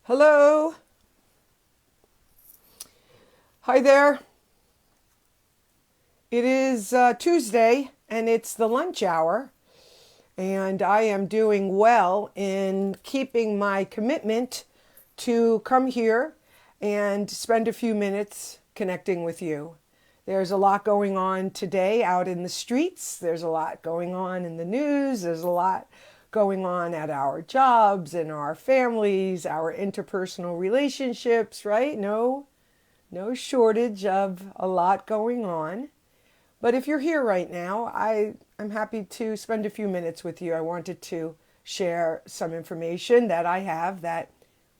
Hello. Hi there. It is Tuesday and it's the lunch hour, and I am doing well in keeping my commitment to come here and spend a few minutes connecting with you. There's a lot going on today out in the streets. There's a lot going on in the news. There's a lot going on at our jobs and our families, our interpersonal relationships, right? No shortage of a lot going on. But if you're here right now, I'm happy to spend a few minutes with you. I wanted to share some information that I have that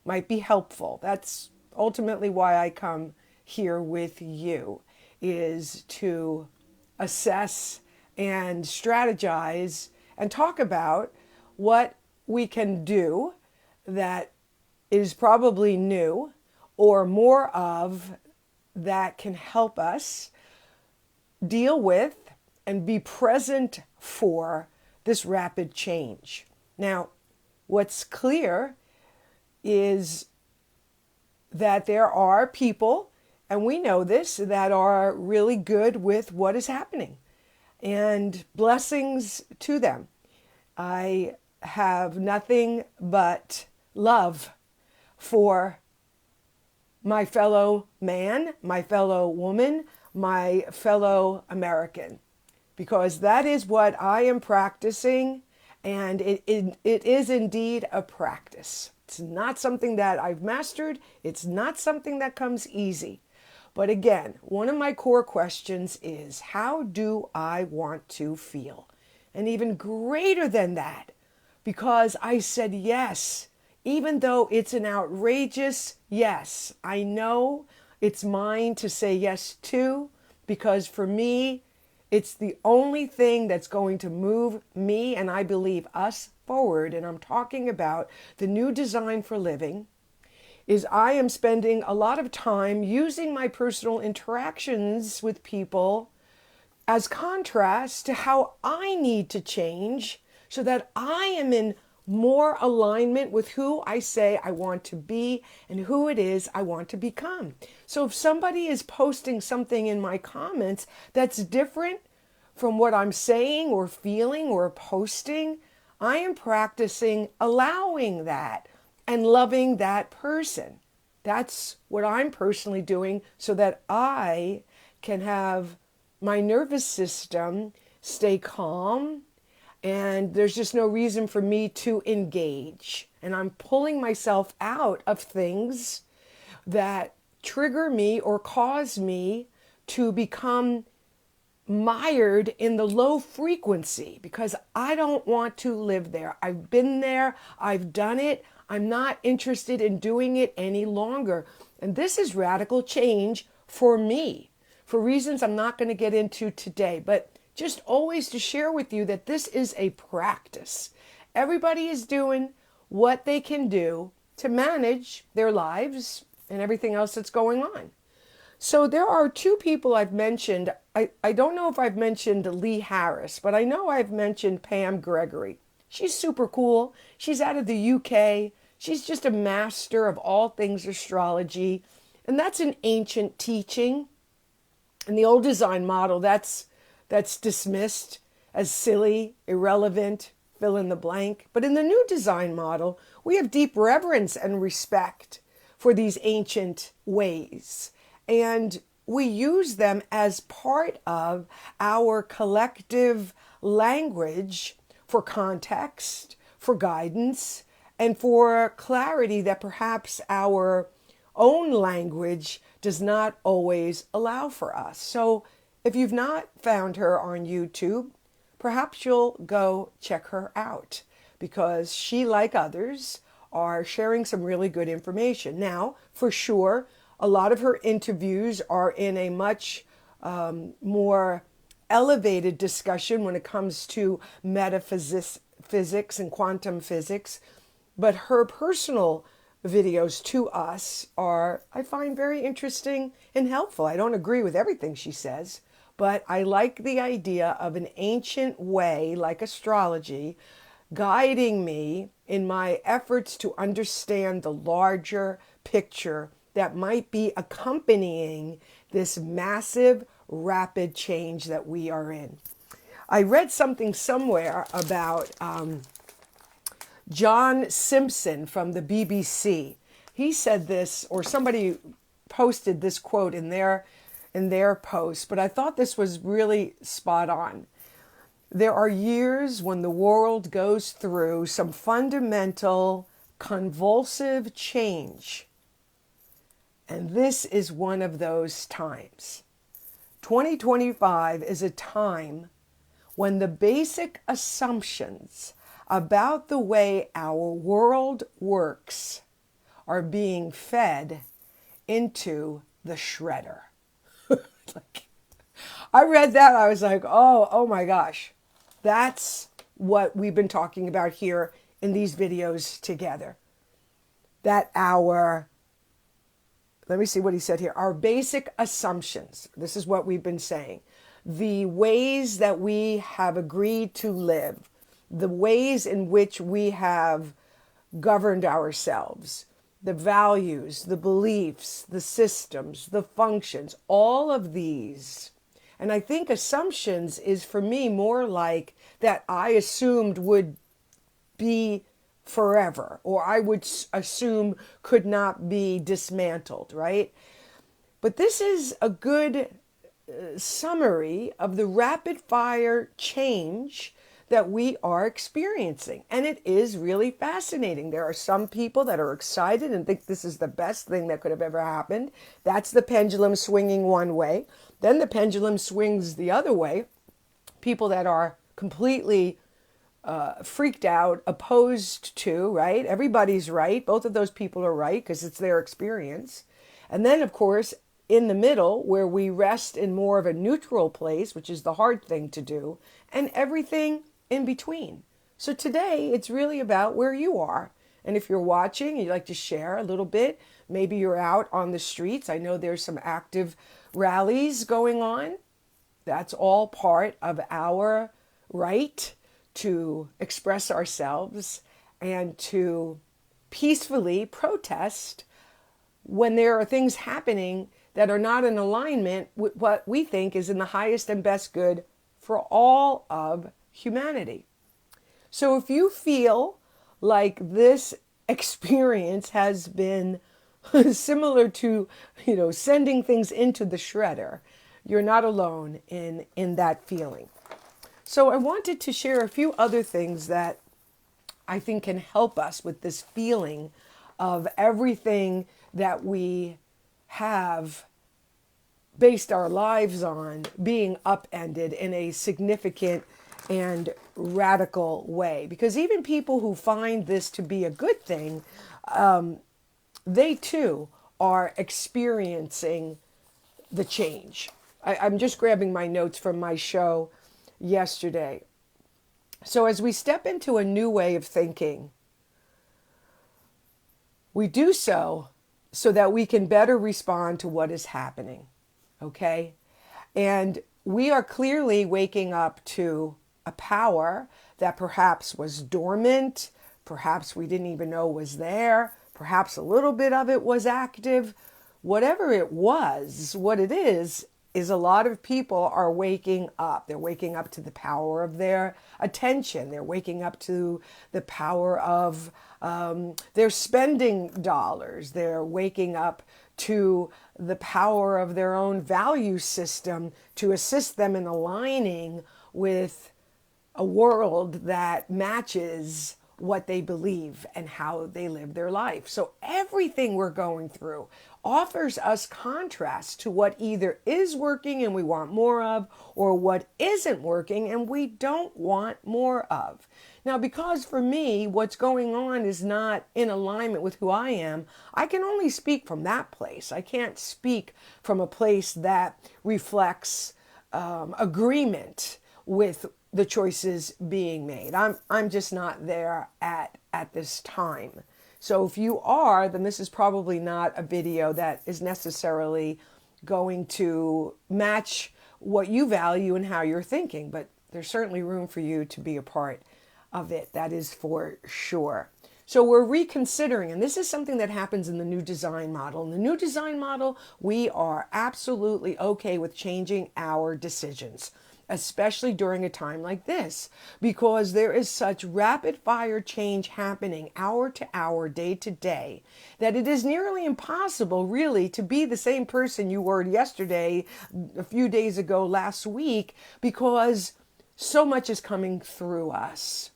might be helpful. That's ultimately why I come here with you, is to assess and strategize and talk about what we can do that is probably new or more of that can help us deal with and be present for this rapid change. Now, what's clear is that there are people, and we know this, that are really good with what is happening, and blessings to them. I have nothing but love for my fellow man, my fellow woman, my fellow American, because that is what I am practicing, and it is indeed a practice. It's not something that I've mastered. It's not something that comes easy. But again, one of my core questions is, how do I want to feel? And even greater than that, because I said yes, even though it's an outrageous yes. I know it's mine to say yes to, because for me, it's the only thing that's going to move me, and I believe us, forward. And I'm talking about the new design for living. Is I am spending a lot of time using my personal interactions with people as contrast to how I need to change so that I am in more alignment with who I say I want to be and who it is I want to become. So if somebody is posting something in my comments that's different from what I'm saying or feeling or posting, I am practicing allowing that and loving that person. That's what I'm personally doing so that I can have my nervous system stay calm, and there's just no reason for me to engage. And I'm pulling myself out of things that trigger me or cause me to become mired in the low frequency, because I don't want to live there. I've been there. I've done it. I'm not interested in doing it any longer. And this is radical change for me, for reasons I'm not going to get into today, but just always to share with you that this is a practice. Everybody is doing what they can do to manage their lives and everything else that's going on. So there are two people I've mentioned. I don't know if I've mentioned Lee Harris, but I know I've mentioned Pam Gregory. She's super cool. She's out of the UK. She's just a master of all things astrology. And that's an ancient teaching. In the old design model, that's dismissed as silly, irrelevant, fill in the blank. But in the new design model, we have deep reverence and respect for these ancient ways. And we use them as part of our collective language for context, for guidance, and for clarity that perhaps our own language does not always allow for us. So if you've not found her on YouTube, perhaps you'll go check her out, because she, like others, are sharing some really good information. Now, for sure, a lot of her interviews are in a much more elevated discussion when it comes to metaphysics physics and quantum physics. But her personal videos to us are, I find, very interesting and helpful. I don't agree with everything she says, but I like the idea of an ancient way, like astrology, guiding me in my efforts to understand the larger picture that might be accompanying this massive, rapid change that we are in. I read something somewhere about John Simpson from the BBC. He said this, or somebody posted this quote in their post, but I thought this was really spot on. There are years when the world goes through some fundamental, convulsive change. And this is one of those times. 2025 is a time when the basic assumptions about the way our world works are being fed into the shredder. I read that, I was like, oh my gosh. That's what we've been talking about here in these videos together. That let me see what he said here. Our basic assumptions, this is what we've been saying. The ways that we have agreed to live, the ways in which we have governed ourselves, the values, the beliefs, the systems, the functions, all of these. And I think assumptions is for me more like that I assumed would be forever, or I would assume could not be dismantled, right? But this is a good summary of the rapid fire change that we are experiencing. And it is really fascinating. There are some people that are excited and think this is the best thing that could have ever happened. That's the pendulum swinging one way. Then the pendulum swings the other way. People that are completely freaked out, opposed to, right? Everybody's right. Both of those people are right because it's their experience. And then, of course, in the middle, where we rest in more of a neutral place, which is the hard thing to do, and everything in between. So today, it's really about where you are. And if you're watching and you'd like to share a little bit, maybe you're out on the streets. I know there's some active rallies going on. That's all part of our right to express ourselves and to peacefully protest when there are things happening that are not in alignment with what we think is in the highest and best good for all of humanity. So if you feel like this experience has been similar to, sending things into the shredder, you're not alone in that feeling. So I wanted to share a few other things that I think can help us with this feeling of everything that we have based our lives on being upended in a significant and radical way. Because even people who find this to be a good thing, they too are experiencing the change. I'm just grabbing my notes from my show yesterday. So as we step into a new way of thinking, we do so that we can better respond to what is happening, okay? And we are clearly waking up to a power that perhaps was dormant, perhaps we didn't even know was there, perhaps a little bit of it was active. Whatever it was, what it is a lot of people are waking up. They're waking up to the power of their attention. They're waking up to the power of their spending dollars. They're waking up to the power of their own value system to assist them in aligning with a world that matches what they believe and how they live their life. So everything we're going through offers us contrast to what either is working and we want more of, or what isn't working and we don't want more of. Now, because for me, what's going on is not in alignment with who I am, I can only speak from that place. I can't speak from a place that reflects agreement with the choices being made. I'm just not there at this time. So if you are, then this is probably not a video that is necessarily going to match what you value and how you're thinking, but there's certainly room for you to be a part of it. That is for sure. So we're reconsidering, and this is something that happens in the new design model. In the new design model, we are absolutely okay with changing our decisions, especially during a time like this, because there is such rapid fire change happening hour to hour, day to day, that it is nearly impossible really to be the same person you were yesterday, a few days ago, last week, because so much is coming through us.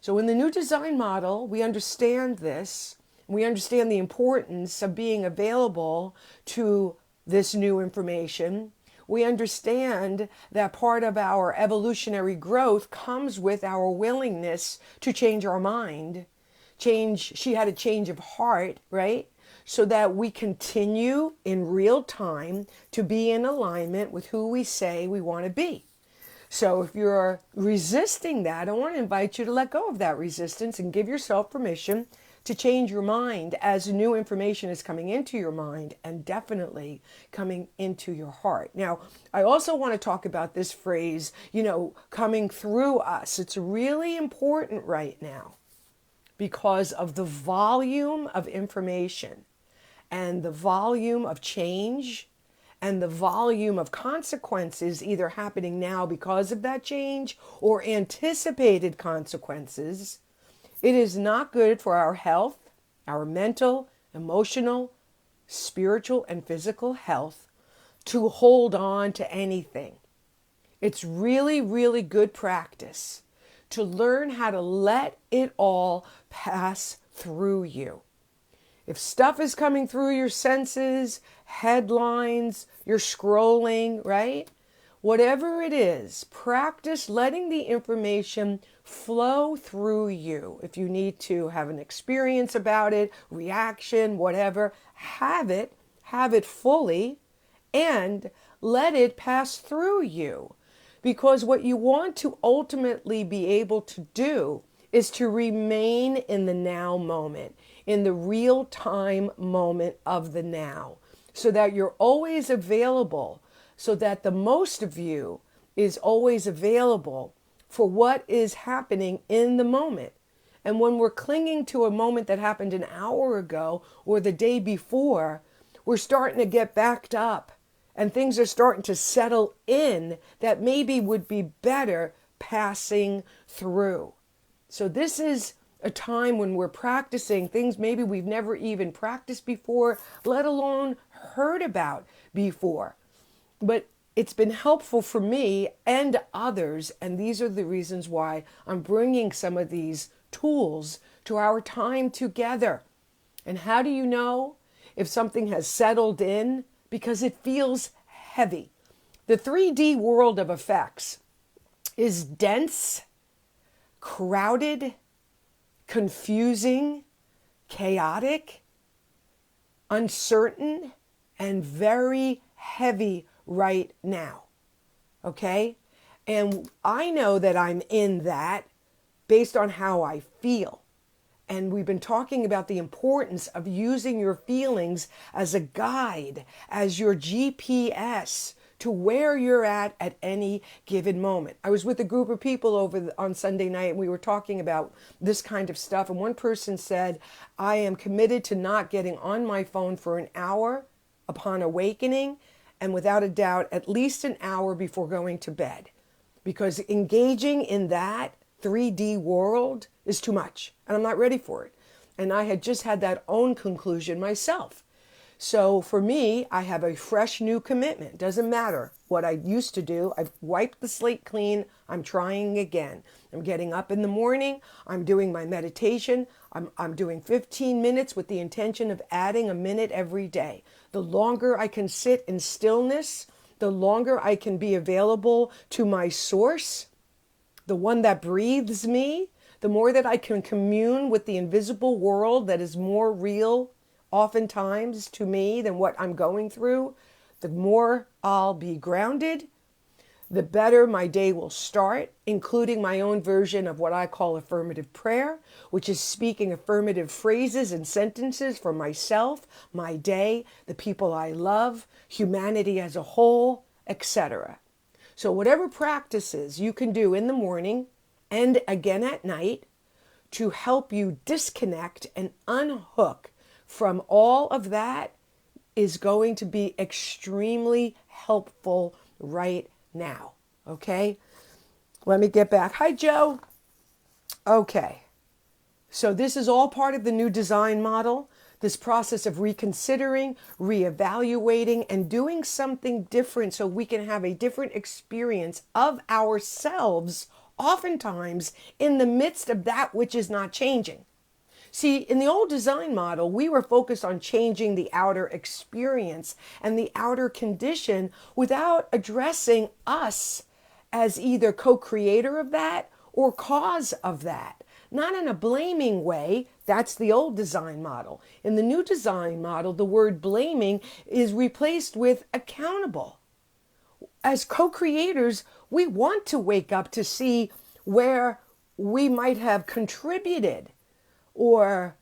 So in the new design model, we understand this. We understand the importance of being available to this new information. We understand that part of our evolutionary growth comes with our willingness to change our mind. She had a change of heart, right? So that we continue in real time to be in alignment with who we say we want to be. So if you're resisting that, I want to invite you to let go of that resistance and give yourself permission to change your mind as new information is coming into your mind and definitely coming into your heart. Now, I also want to talk about this phrase, coming through us. It's really important right now because of the volume of information and the volume of change and the volume of consequences either happening now because of that change or anticipated consequences. It is not good for our health, our mental, emotional, spiritual, and physical health to hold on to anything. It's really, really good practice to learn how to let it all pass through you. If stuff is coming through your senses, headlines, you're scrolling, right? Whatever it is, practice letting the information flow through you. If you need to have an experience about it, reaction, whatever, have it fully, and let it pass through you. Because what you want to ultimately be able to do is to remain in the now moment, in the real time moment of the now, so that you're always available, so that the most of you is always available for what is happening in the moment. And when we're clinging to a moment that happened an hour ago or the day before, we're starting to get backed up and things are starting to settle in that maybe would be better passing through. So this is a time when we're practicing things maybe we've never even practiced before, let alone heard about before. But it's been helpful for me and others, and these are the reasons why I'm bringing some of these tools to our time together. And how do you know if something has settled in? Because it feels heavy. The 3D world of effects is dense, crowded, confusing, chaotic, uncertain, and very heavy right now. Okay? And I know that I'm in that based on how I feel. And we've been talking about the importance of using your feelings as a guide, as your GPS to where you're at any given moment. I was with a group of people on Sunday night, and we were talking about this kind of stuff. And one person said, I am committed to not getting on my phone for an hour upon awakening, and without a doubt, at least an hour before going to bed. Because engaging in that 3D world is too much, and I'm not ready for it. And I had just had that own conclusion myself. So for me, I have a fresh new commitment. Doesn't matter what I used to do. I've wiped the slate clean. I'm trying again. I'm getting up in the morning. I'm doing my meditation. I'm doing 15 minutes with the intention of adding a minute every day. The longer I can sit in stillness, the longer I can be available to my source, the one that breathes me, the more that I can commune with the invisible world that is more real oftentimes to me than what I'm going through, the more I'll be grounded, the better my day will start, including my own version of what I call affirmative prayer, which is speaking affirmative phrases and sentences for myself, my day, the people I love, humanity as a whole, etc. So whatever practices you can do in the morning and again at night to help you disconnect and unhook from all of that is going to be extremely helpful right now. Okay? Let me get back. Hi, Joe. Okay. So this is all part of the new design model, this process of reconsidering, reevaluating, and doing something different so we can have a different experience of ourselves, oftentimes in the midst of that which is not changing. See, in the old design model, we were focused on changing the outer experience and the outer condition without addressing us as either co-creator of that or cause of that. Not in a blaming way. That's the old design model. In the new design model, the word blaming is replaced with accountable. As co-creators, we want to wake up to see where we might have contributed or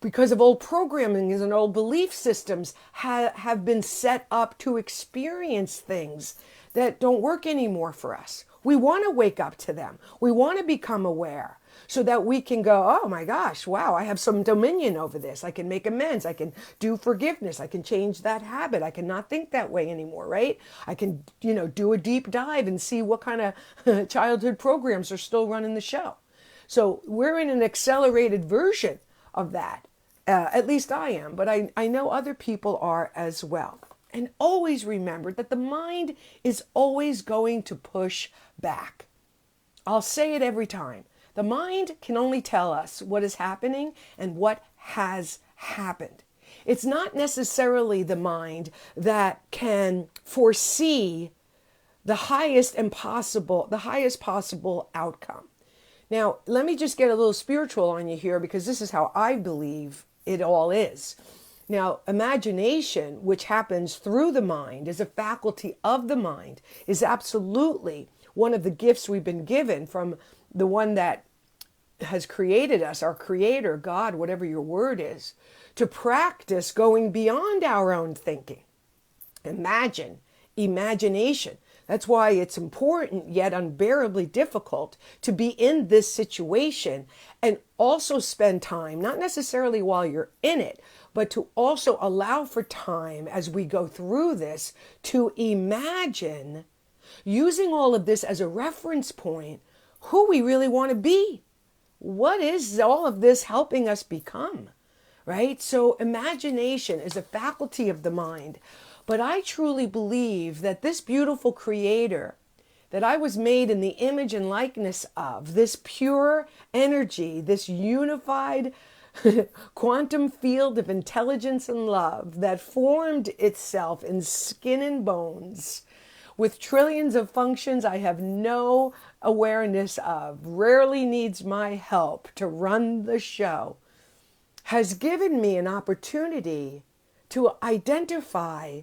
because of old programming and old belief systems have been set up to experience things that don't work anymore for us. We want to wake up to them. We want to become aware so that we can go, oh my gosh, wow, I have some dominion over this. I can make amends. I can do forgiveness. I can change that habit. I can not think that way anymore, right? I can, do a deep dive and see what kind of childhood programs are still running the show. So we're in an accelerated version of that. At least I am, but I know other people are as well. And always remember that the mind is always going to push back. I'll say it every time. The mind can only tell us what is happening and what has happened. It's not necessarily the mind that can foresee the highest possible outcome. Now, let me just get a little spiritual on you here because this is how I believe it all is. Now, imagination, which happens through the mind, is a faculty of the mind, is absolutely one of the gifts we've been given from the one that has created us, our creator, God, whatever your word is, to practice going beyond our own thinking. Imagination. That's why it's important yet unbearably difficult to be in this situation and also spend time, not necessarily while you're in it, but to also allow for time as we go through this to imagine, using all of this as a reference point, who we really want to be. What is all of this helping us become, right? So imagination is a faculty of the mind. But I truly believe that this beautiful creator that I was made in the image and likeness of, this pure energy, this unified quantum field of intelligence and love that formed itself in skin and bones with trillions of functions I have no awareness of, rarely needs my help to run the show, has given me an opportunity to identify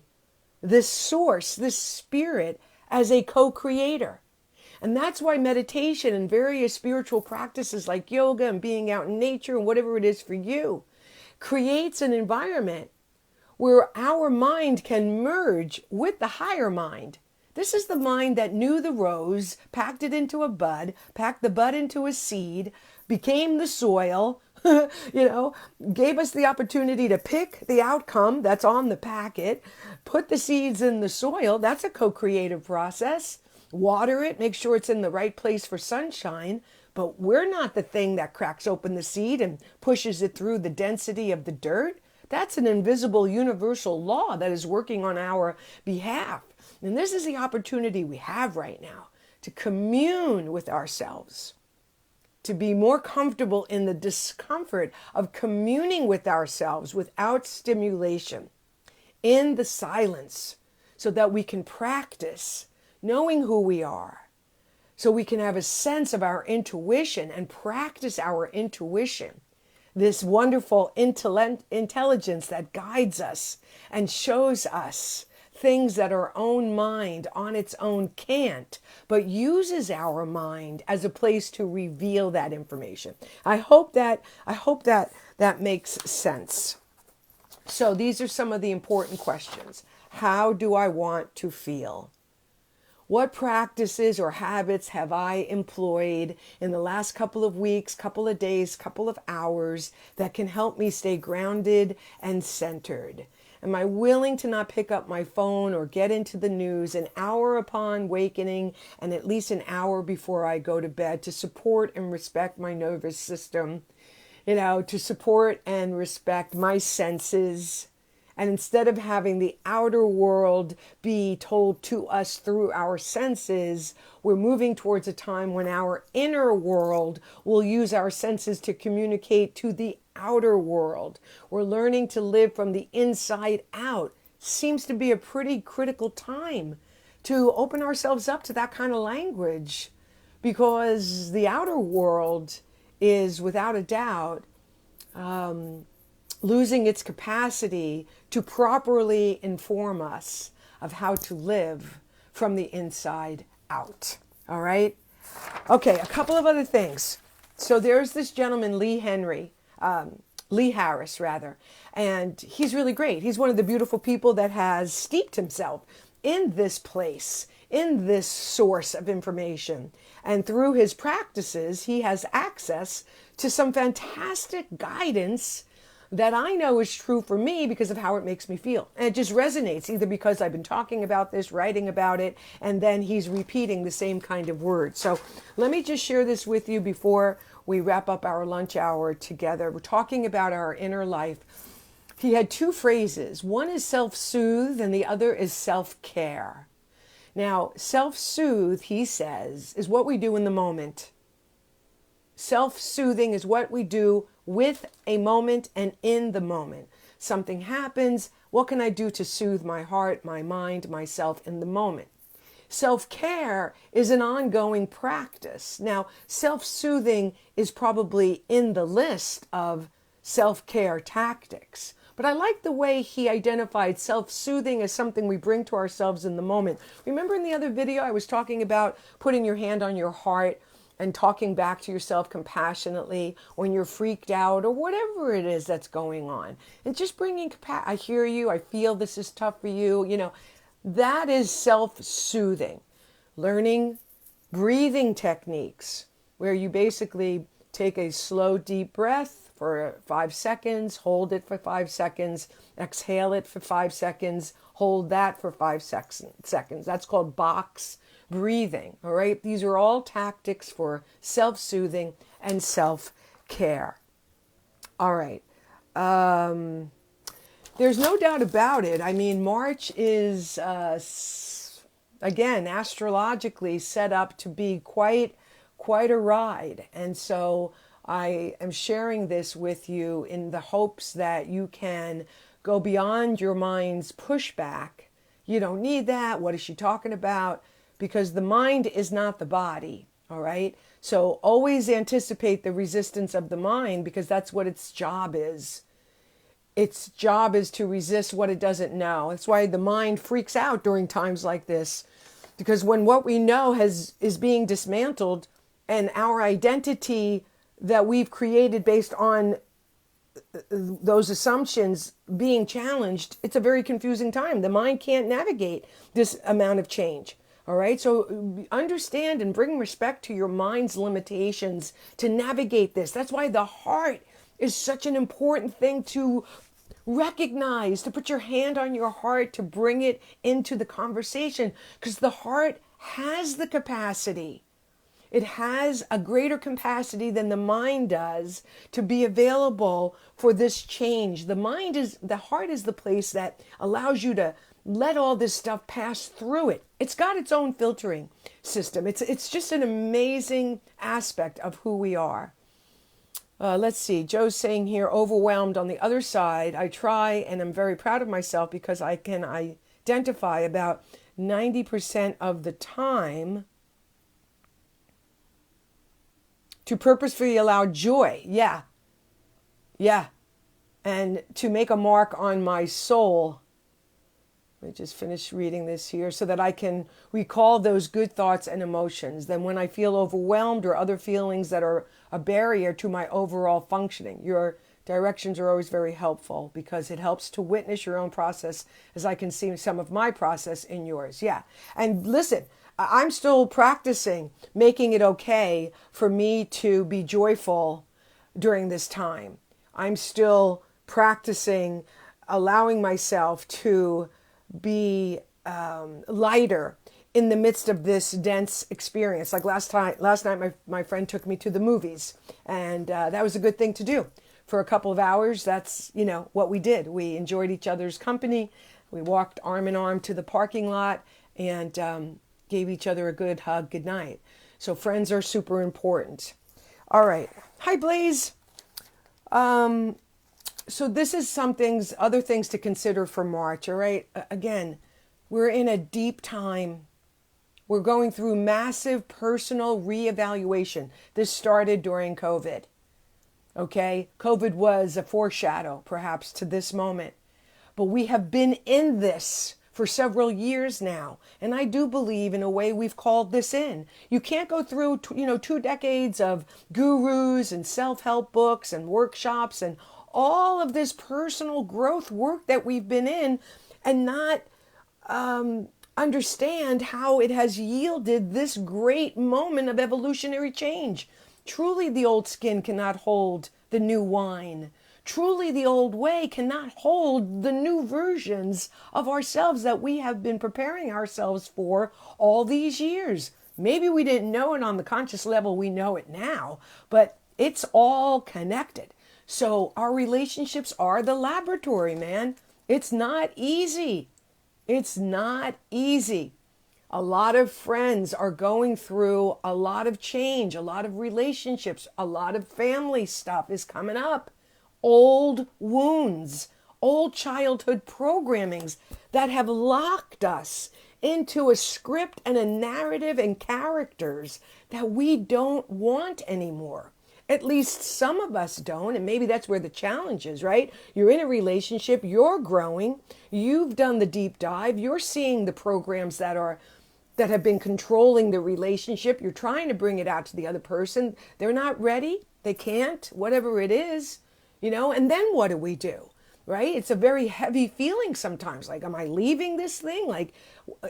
this source, this spirit, as a co-creator. And that's why meditation and various spiritual practices like yoga and being out in nature and whatever it is for you creates an environment where our mind can merge with the higher mind. This is the mind that knew the rose, packed it into a bud, packed the bud into a seed, became the soil, gave us the opportunity to pick the outcome that's on the packet, put the seeds in the soil. That's a co-creative process. Water it, make sure it's in the right place for sunshine. But we're not the thing that cracks open the seed and pushes it through the density of the dirt. That's an invisible universal law that is working on our behalf. And this is the opportunity we have right now to commune with ourselves, to be more comfortable in the discomfort of communing with ourselves without stimulation, in the silence, so that we can practice knowing who we are, so we can have a sense of our intuition and practice our intuition, this wonderful intelligence that guides us and shows us things that our own mind on its own can't, but uses our mind as a place to reveal that information. I hope that makes sense. So these are some of the important questions. How do I want to feel? What practices or habits have I employed in the last couple of weeks, couple of days, couple of hours that can help me stay grounded and centered? Am I willing to not pick up my phone or get into the news an hour upon wakening and at least an hour before I go to bed to support and respect my nervous system, to support and respect my senses? And instead of having the outer world be told to us through our senses, we're moving towards a time when our inner world will use our senses to communicate to the outer world. We're learning to live from the inside out. Seems to be a pretty critical time to open ourselves up to that kind of language, because the outer world is without a doubt losing its capacity to properly inform us of how to live from the inside out. All right? Okay, a couple of other things. So there's this gentleman, Lee Harris, rather, and he's really great. He's one of the beautiful people that has steeped himself in this place, in this source of information. And through his practices, he has access to some fantastic guidance that I know is true for me because of how it makes me feel. And it just resonates, either because I've been talking about this, writing about it, and then he's repeating the same kind of words. So let me just share this with you before we wrap up our lunch hour together. We're talking about our inner life. He had two phrases. One is self-soothe and the other is self-care. Now, self-soothe, he says, is what we do in the moment. Self-soothing is what we do with a moment and in the moment. Something happens. What can I do to soothe my heart, my mind, myself in the moment? Self-care is an ongoing practice. Now, self-soothing is probably in the list of self-care tactics. But I like the way he identified self-soothing as something we bring to ourselves in the moment. Remember in the other video I was talking about putting your hand on your heart and talking back to yourself compassionately when you're freaked out or whatever it is that's going on. And just bringing I hear you, I feel this is tough for you, that is self-soothing. Learning breathing techniques where you basically take a slow, deep breath for 5 seconds, hold it for 5 seconds, exhale it for 5 seconds, hold that for 5 seconds. That's called box breathing. All right. These are all tactics for self-soothing and self-care. All right. There's no doubt about it. I mean, March is, again, astrologically set up to be quite a ride. And so I am sharing this with you in the hopes that you can go beyond your mind's pushback. You don't need that. What is she talking about? Because the mind is not the body, all right? So always anticipate the resistance of the mind, because that's what its job is. Its job is to resist what it doesn't know. That's why the mind freaks out during times like this, because when what we know is being dismantled and our identity that we've created based on those assumptions being challenged, it's a very confusing time. The mind can't navigate this amount of change. All right, so understand and bring respect to your mind's limitations to navigate this. That's why the heart is such an important thing to recognize, to put your hand on your heart, to bring it into the conversation, because the heart has the capacity. It has a greater capacity than the mind does to be available for this change. The heart is the place that allows you to let all this stuff pass through it. It's got its own filtering system. It's just an amazing aspect of who we are. Let's see. Joe's saying here, overwhelmed. On the other side, I try and I'm very proud of myself because I can identify about 90% of the time to purposefully allow joy. Yeah. And to make a mark on my soul. Let me just finish reading this here so that I can recall those good thoughts and emotions. Then when I feel overwhelmed or other feelings that are a barrier to my overall functioning, your directions are always very helpful because it helps to witness your own process as I can see some of my process in yours. Yeah. And listen, I'm still practicing making it okay for me to be joyful during this time. I'm still practicing allowing myself to be lighter in the midst of this dense experience. Like last night, my friend took me to the movies, and that was a good thing to do. For a couple of hours, that's, what we did. We enjoyed each other's company. We walked arm in arm to the parking lot and gave each other a good hug goodnight. So friends are super important. All right. Hi, Blaze. So this is other things to consider for March. All right. Again, we're in a deep time. We're going through massive personal reevaluation. This started during COVID. Okay. COVID was a foreshadow, perhaps, to this moment. But we have been in this for several years now. And I do believe, in a way, we've called this in. You can't go through, 2 decades of gurus and self-help books and workshops and all of this personal growth work that we've been in and not understand how it has yielded this great moment of evolutionary change. Truly, the old skin cannot hold the new wine. Truly, the old way cannot hold the new versions of ourselves that we have been preparing ourselves for all these years. Maybe we didn't know it on the conscious level. We know it now, but it's all connected. So our relationships are the laboratory, man. It's not easy. It's not easy. A lot of friends are going through a lot of change, a lot of relationships, a lot of family stuff is coming up. Old wounds, old childhood programmings that have locked us into a script and a narrative and characters that we don't want anymore. At least some of us don't, and maybe that's where the challenge is, right? You're in a relationship, you're growing, you've done the deep dive, you're seeing the programs that have been controlling the relationship, you're trying to bring it out to the other person. They're not ready, they can't, whatever it is. And then what do we do, right? It's a very heavy feeling sometimes. Like, am I leaving this thing?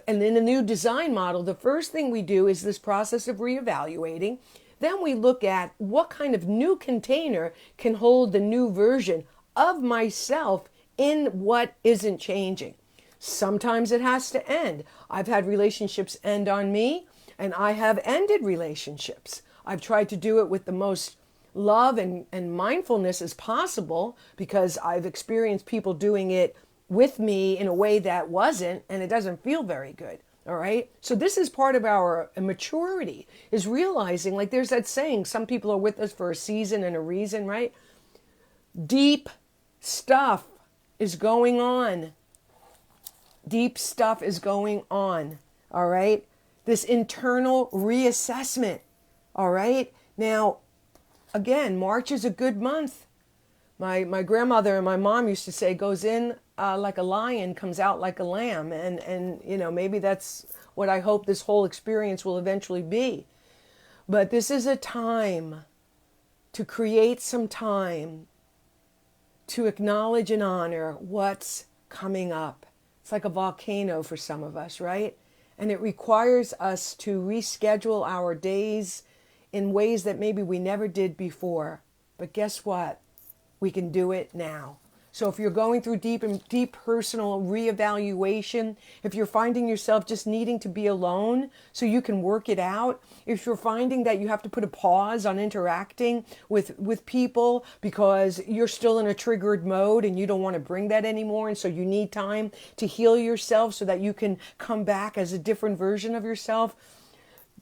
And in a new design model, the first thing we do is this process of reevaluating. Then we look at what kind of new container can hold the new version of myself in what isn't changing. Sometimes it has to end. I've had relationships end on me, and I have ended relationships. I've tried to do it with the most love and mindfulness as possible, because I've experienced people doing it with me in a way that wasn't, and it doesn't feel very good. All right. So this is part of our maturity, is realizing, like there's that saying, some people are with us for a season and a reason, right? Deep stuff is going on. Deep stuff is going on. All right. This internal reassessment. All right. Now, again, March is a good month. My grandmother and my mom used to say, goes in like a lion, comes out like a lamb. And maybe that's what I hope this whole experience will eventually be. But this is a time to create some time to acknowledge and honor what's coming up. It's like a volcano for some of us, right? And it requires us to reschedule our days in ways that maybe we never did before. But guess what? We can do it now. So if you're going through deep personal reevaluation, if you're finding yourself just needing to be alone so you can work it out, if you're finding that you have to put a pause on interacting with people because you're still in a triggered mode and you don't want to bring that anymore, and so you need time to heal yourself so that you can come back as a different version of yourself,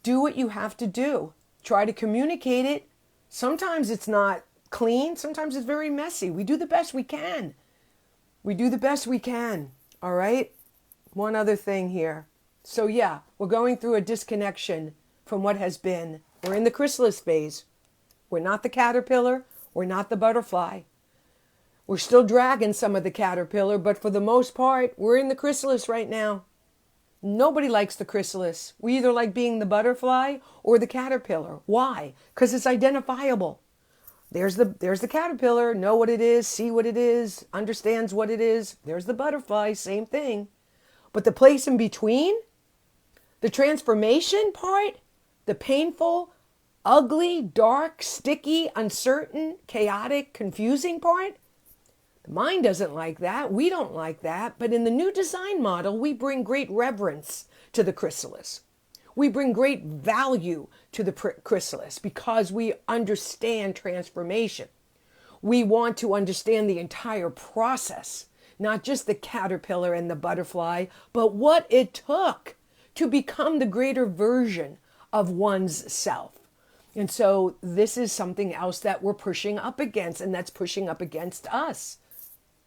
do what you have to do. Try to communicate it. Sometimes it's not clean. Sometimes it's very messy. We do the best we can. We do the best we can. All right. One other thing here. So yeah, we're going through a disconnection from what has been. We're in the chrysalis phase. We're not the caterpillar. We're not the butterfly. We're still dragging some of the caterpillar, but for the most part, we're in the chrysalis right now. Nobody likes the chrysalis. We either like being the butterfly or the caterpillar. Why? Because it's identifiable. There's the caterpillar, know what it is, see what it is, understands what it is. There's the butterfly, same thing. But the place in between, The transformation part, the painful, ugly, dark, sticky, uncertain, chaotic, confusing part, the mind doesn't like that. We don't like that. But in the new design model, we bring great reverence to the chrysalis. We bring great value to the chrysalis because we understand transformation. We want to understand the entire process, not just the caterpillar and the butterfly, but what it took to become the greater version of one's self. And so this is something else that we're pushing up against, and that's pushing up against us.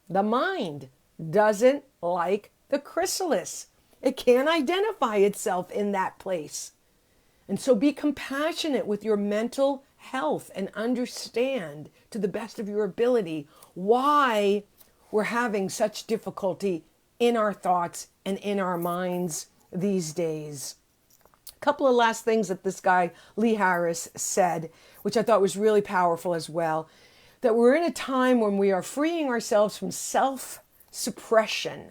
The mind doesn't like the chrysalis. It can't identify itself in that place. And so be compassionate with your mental health and understand to the best of your ability why we're having such difficulty in our thoughts and in our minds these days. A couple of last things that this guy, Lee Harris, said, which I thought was really powerful as well, that we're in a time when we are freeing ourselves from self-suppression.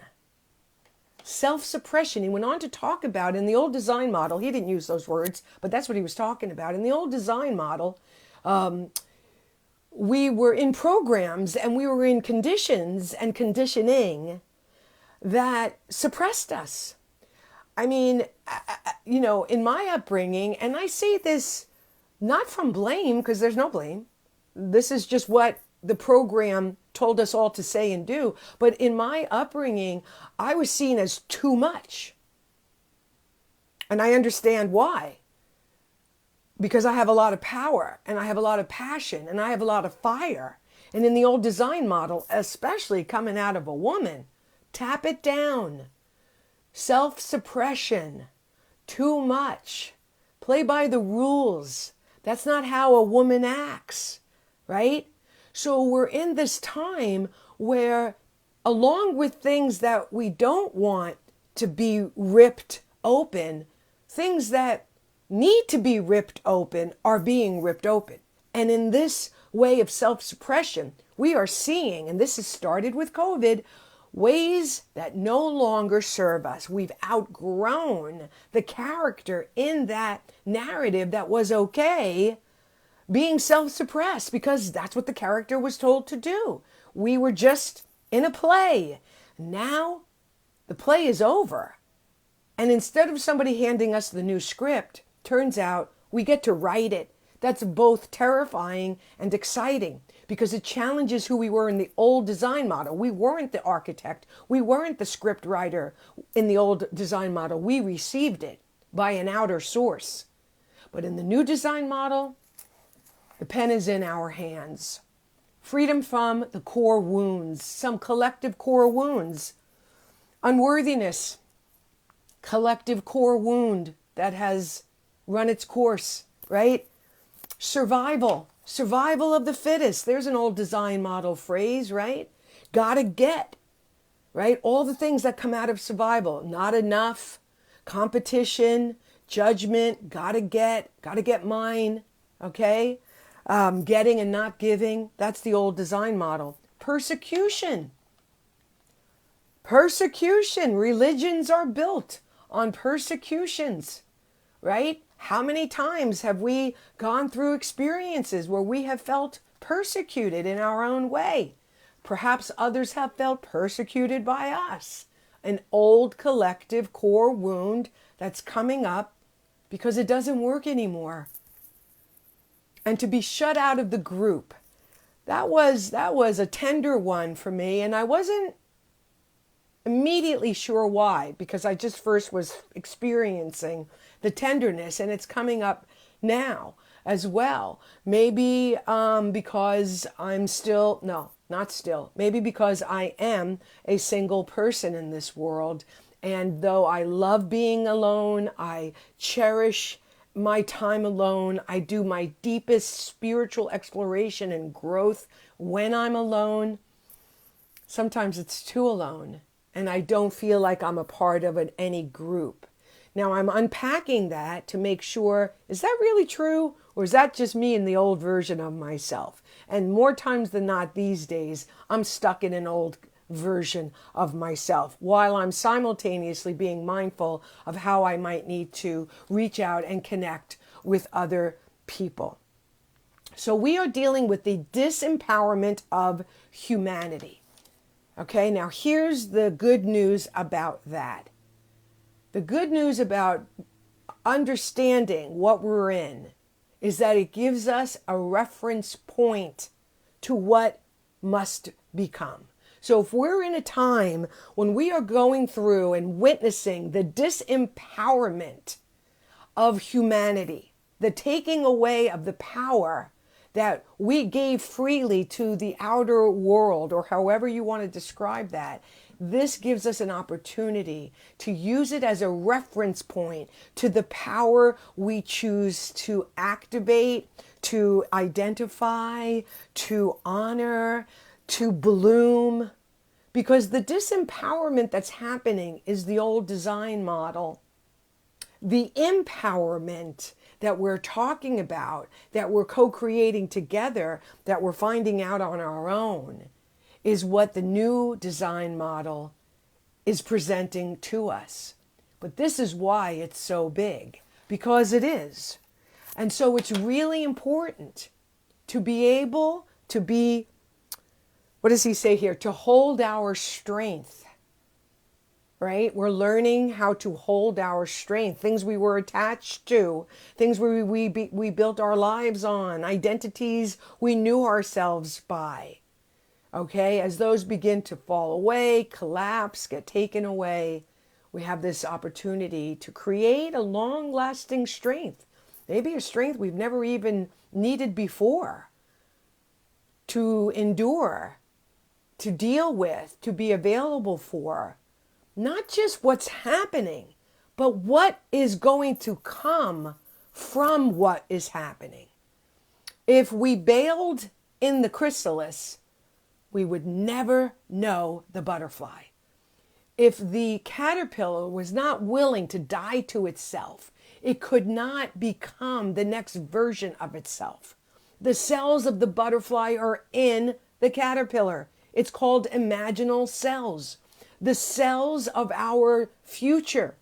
Self-suppression. He went on to talk about in the old design model, he didn't use those words, but that's what he was talking about. In the old design model, we were in programs and we were in conditions and conditioning that suppressed us. I mean, in my upbringing, and I say this not from blame, because there's no blame. This is just what the program told us all to say and do. But in my upbringing, I was seen as too much. And I understand why. Because I have a lot of power, and I have a lot of passion, and I have a lot of fire. And in the old design model, especially coming out of a woman, tap it down. Self-suppression. Too much. Play by the rules. That's not how a woman acts, right? So we're in this time where, along with things that we don't want to be ripped open, things that need to be ripped open are being ripped open. And in this way of self-suppression, we are seeing, and this has started with COVID, ways that no longer serve us. We've outgrown the character in that narrative that was okay being self-suppressed, because that's what the character was told to do. We were just in a play. Now the play is over. And instead of somebody handing us the new script, turns out we get to write it. That's both terrifying and exciting because it challenges who we were in the old design model. We weren't the architect. We weren't the script writer in the old design model. We received it by an outer source. But in the new design model, the pen is in our hands. Freedom from the core wounds, some collective core wounds. Unworthiness, collective core wound that has run its course, right? Survival of the fittest. There's an old design model phrase, right? Gotta get, right? All the things that come out of survival. Not enough, competition, judgment, gotta get mine, okay? Getting and not giving, that's the old design model. Persecution. Religions are built on persecutions, right? How many times have we gone through experiences where we have felt persecuted in our own way? Perhaps others have felt persecuted by us. An old collective core wound that's coming up because it doesn't work anymore. And to be shut out of the group, that was a tender one for me, and I wasn't immediately sure why, because I just first was experiencing the tenderness, and it's coming up now as well. Maybe because I'm still, no, not still, maybe because I am a single person in this world, and though I love being alone, I cherish my time alone. I do my deepest spiritual exploration and growth when I'm alone. Sometimes it's too alone, and I don't feel like I'm a part of any group. Now I'm unpacking that to make sure, is that really true? Or is that just me in the old version of myself? And more times than not these days, I'm stuck in an old version of myself, while I'm simultaneously being mindful of how I might need to reach out and connect with other people. So we are dealing with the disempowerment of humanity. Okay, now here's the good news about that. The good news about understanding what we're in is that it gives us a reference point to what must become. So if we're in a time when we are going through and witnessing the disempowerment of humanity, the taking away of the power that we gave freely to the outer world, or however you want to describe that, this gives us an opportunity to use it as a reference point to the power we choose to activate, to identify, to honor, to bloom. Because the disempowerment that's happening is the old design model. The empowerment that we're talking about, that we're co-creating together, that we're finding out on our own, is what the new design model is presenting to us. But this is why it's so big, because it is. And so it's really important to be able to be, what does he say here? To hold our strength, right? We're learning how to hold our strength, things we were attached to, things we built our lives on, identities we knew ourselves by. Okay, as those begin to fall away, collapse, get taken away, we have this opportunity to create a long-lasting strength. Maybe a strength we've never even needed before, to endure, to deal with, to be available for. Not just what's happening, but what is going to come from what is happening. If we bailed in the chrysalis, we would never know the butterfly. If the caterpillar was not willing to die to itself, it could not become the next version of itself. The cells of the butterfly are in the caterpillar. It's called imaginal cells. The cells of our future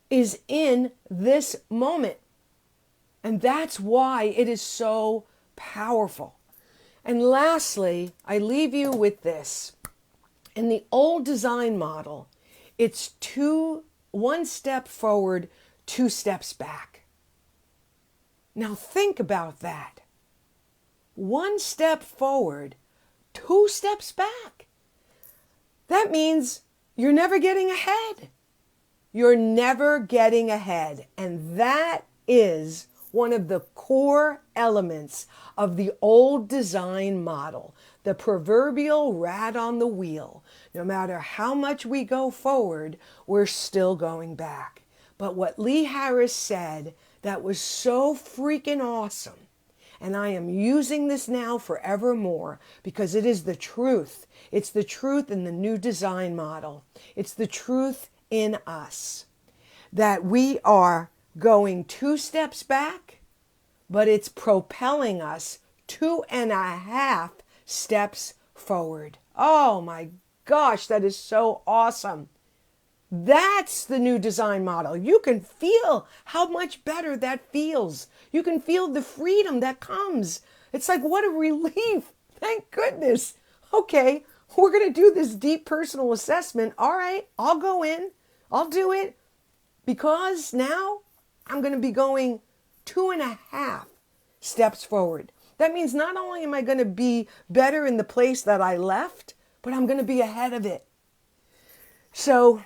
is in this moment. And that's why it is so powerful. And lastly, I leave you with this. In the old design model, it's one step forward, 2 steps back. Now think about that. 1 step forward, 2 steps back. That means you're never getting ahead. You're never getting ahead. And that is one of the core elements of the old design model, the proverbial rat on the wheel. No matter how much we go forward, we're still going back. But what Lee Harris said that was so freaking awesome, and I am using this now forevermore because it is the truth. It's the truth in the new design model. It's the truth in us that we are going 2 steps back, but it's propelling us 2.5 steps forward. Oh my gosh, that is so awesome. That's the new design model. You can feel how much better that feels. You can feel the freedom that comes. It's like, what a relief. Thank goodness. Okay, we're going to do this deep personal assessment. All right, I'll go in. I'll do it. Because now I'm going to be going 2.5 steps forward. That means not only am I going to be better in the place that I left, but I'm going to be ahead of it. So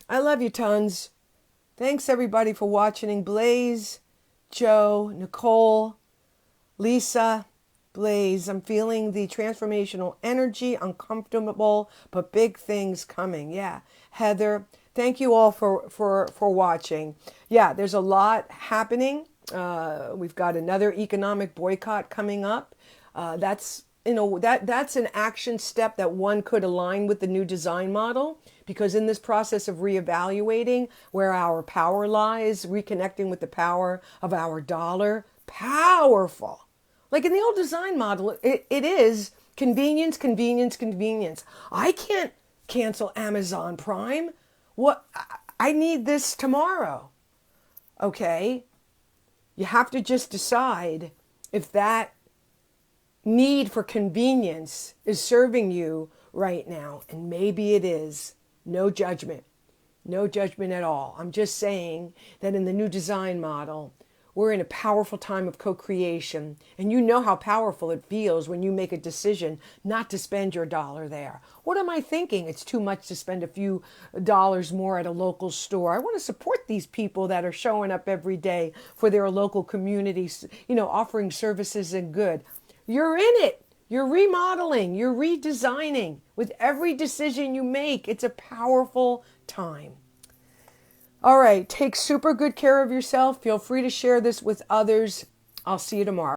I love you tons. Thanks everybody for watching. Blaze, Joe, Nicole, Lisa, Blaze. I'm feeling the transformational energy, uncomfortable, but big things coming. Yeah. Heather, thank you all for watching. Yeah, there's a lot happening. We've got another economic boycott coming up. That's an action step that one could align with the new design model, because in this process of reevaluating where our power lies, reconnecting with the power of our dollar, powerful. Like in the old design model, it is convenience, convenience, convenience. I can't cancel Amazon Prime. What? I need this tomorrow. Okay? You have to just decide if that need for convenience is serving you right now. And maybe it is. No judgment. No judgment at all. I'm just saying that in the new design model, we're in a powerful time of co-creation. And you know how powerful it feels when you make a decision not to spend your dollar there. What am I thinking? It's too much to spend a few dollars more at a local store. I want to support these people that are showing up every day for their local communities, offering services and good. You're in it. You're remodeling. You're redesigning. With every decision you make, it's a powerful time. All right, take super good care of yourself. Feel free to share this with others. I'll see you tomorrow.